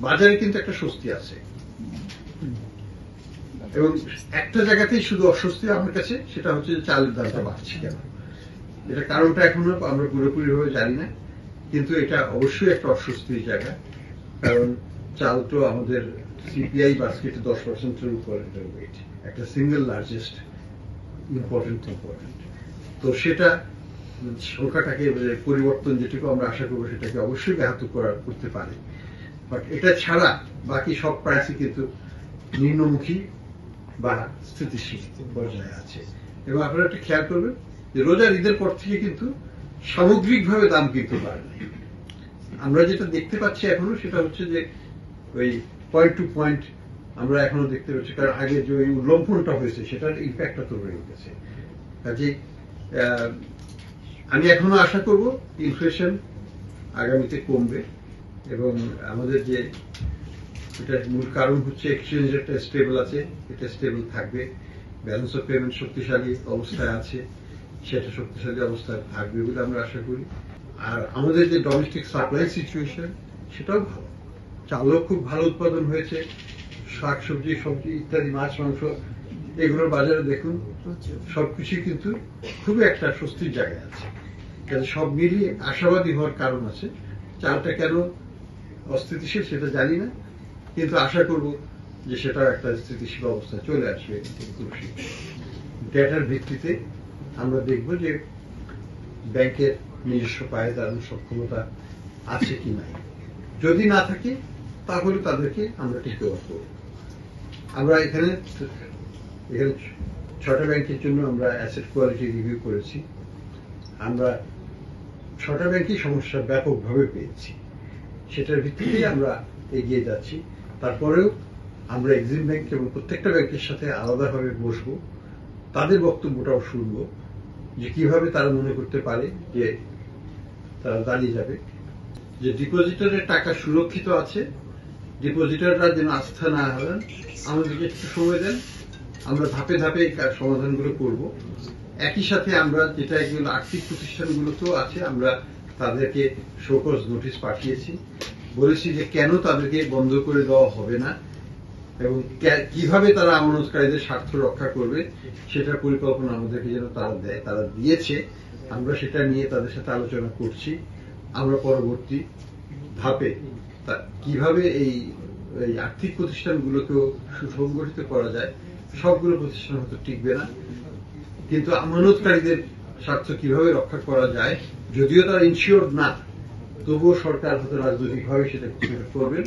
বাজারে কিন্তু একটা স্বস্তি আছে, এবং একটা জায়গাতেই শুধু অস্বস্তি আমার কাছে, সেটা হচ্ছে যে চালের দামটা বাড়ছে কেন। এটা কারণটা এখনো আমরা পুরোপুরি ভাবে জানি না, কিন্তু এটা অবশ্যই একটা অস্বস্তির জায়গা। কারণ চাল তো আমাদের সিপিআই বাস্কেটে 10%-এর উপরে ওয়েট, একটা সিঙ্গেল লার্জেস্ট ইম্পর্টেন্ট কম্পোনেন্ট। তো সেটা সংখ্যাটাকে পরিবর্তন যেটুকু আমরা আশা করবো সেটাকে অবশ্যই ব্যাহত করতে পারে। বাট এটা ছাড়া বাকি সব প্রাইসই কিন্তু নিম্নমুখী বা স্থিতিশীল পর্যায়ে আছে। এবং আপনারা একটা খেয়াল করবেন যে রোজার ঈদের পর থেকে কিন্তু সামগ্রিকভাবে দাম কিন্তু বাড়বে। আমরা যেটা দেখতে পাচ্ছি এখনো সেটা হচ্ছে যে ওই পয়েন্ট টু পয়েন্ট আমরা এখনো দেখতে পাচ্ছি, কারণ আগে যে ওই উল্লম্ফনটা হয়েছে সেটার ইম্প্যাক্টটা তো রয়ে গেছে। কাজে আমি এখনো আশা করব ইনফ্লেশন আগামীতে কমবে, এবং আমাদের যে এটার মূল কারণ হচ্ছে এক্সচেঞ্জ রেটটা স্টেবল আছে, এটা স্টেবল থাকবে। ব্যালেন্স অফ পেমেন্ট শক্তিশালী অবস্থায় আছে, সেটা শক্তিশালী অবস্থায় থাকবে বলে আমরা আশা করি। আর আমাদের যে ডোমেস্টিক সাপ্লাই সিচুয়েশন সেটাও ভালো, চালও খুব ভালো উৎপাদন হয়েছে, শাকসবজি, সবজি ইত্যাদি, মাছ মাংস, এগুলোর বাজারে দেখুন সবকিছুই কিন্তু খুবই একটা স্বস্তির জায়গায় আছে। সব মিলিয়ে আশাবাদী হওয়ার কারণ আছে। চালটা কেন অস্থিতিশীল সেটা জানি না, কিন্তু আশা করব যে সেটা একটা স্থিতিশীল অবস্থায় চলে আসবে। ডেটার ভিত্তিতে আমরা দেখব যে ব্যাংকের নিজস্ব পায়ে দাঁড়ানোর সক্ষমতা আছে কি নাই। যদি না থাকে তাহলে তাদেরকে আমরা টেক ওভার করব। আমরা এখানে 6টা ব্যাংকের জন্য আমরা অ্যাসেট কোয়ালিটি রিভিউ করেছি। আমরা 6টা ব্যাংকই সমস্যা ব্যাপকভাবে পেয়েছি, সেটার ভিত্তিতেই আমরা এগিয়ে যাচ্ছি। তারপরেও আমরা এক্সিম ব্যাংক এবং প্রত্যেকটা ব্যাংকের সাথে আলাদাভাবে বসবো, তাদের বক্তব্যটাও শুনবো যে কিভাবে তারা মনে করতে পারে যে তারা দাঁড়িয়ে যাবে, যে ডিপোজিটরের টাকা সুরক্ষিত আছে, ডিপোজিটররা যেন আস্থা না হারান। আমাদেরকে একটু সময় দেন, আমরা ধাপে ধাপে এই সমাধানগুলো করব। একই সাথে আমরা যেটা এগুলো আর্থিক প্রতিষ্ঠানগুলোতেও আছে, আমরা তাদেরকে শোকজ নোটিশ পাঠিয়েছি, বলেছি যে কেন তাদেরকে বন্ধ করে দেওয়া হবে না এবং কিভাবে তারা আমানতকারীদের স্বার্থ রক্ষা করবে সেটার পরিকল্পনা আমাদেরকে যেন তারা দেয়। তারা দিয়েছে, আমরা সেটা নিয়ে তাদের সাথে আলোচনা করছি। আমরা পরবর্তী ধাপে কিভাবে এই আর্থিক প্রতিষ্ঠানগুলোকেও সুসংগঠিত করা যায়। সবগুলো প্রতিষ্ঠান হয়তো টিকবে না, কিন্তু আমানতকারীদের স্বার্থ কিভাবে রক্ষা করা যায়, যদিও তারা ইনশিওর না, তবুও সরকার হয়তো রাজনৈতিকভাবে সেটা করবেন।